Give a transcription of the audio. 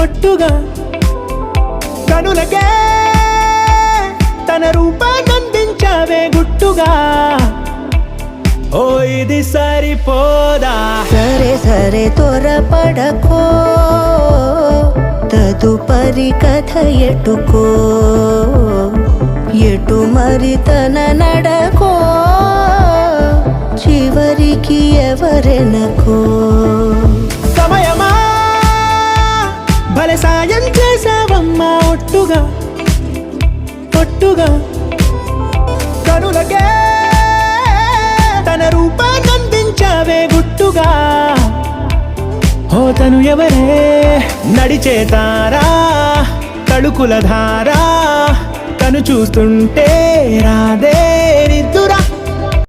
ఒట్టుగా కనులకే తన రూపాన్నందించావే గుట్టుగా. ఓ ఇది సరిపోదా? సరే సరే త్వరపడకో, తదుపరి కథ ఎటుకో, ఎటు మరి తన నడకో, చివరికి ఎవరెనకో. సమయమా భలే సాయం చేసావమ్మా ఒట్టుగా ఒట్టుగా కనులకే తన రూపాన్నందించావే గుట్టుగా. ఓ తను ఎవరే నడిచే తారా తళుకుల ధారా, తను చూస్తుంటే రాదే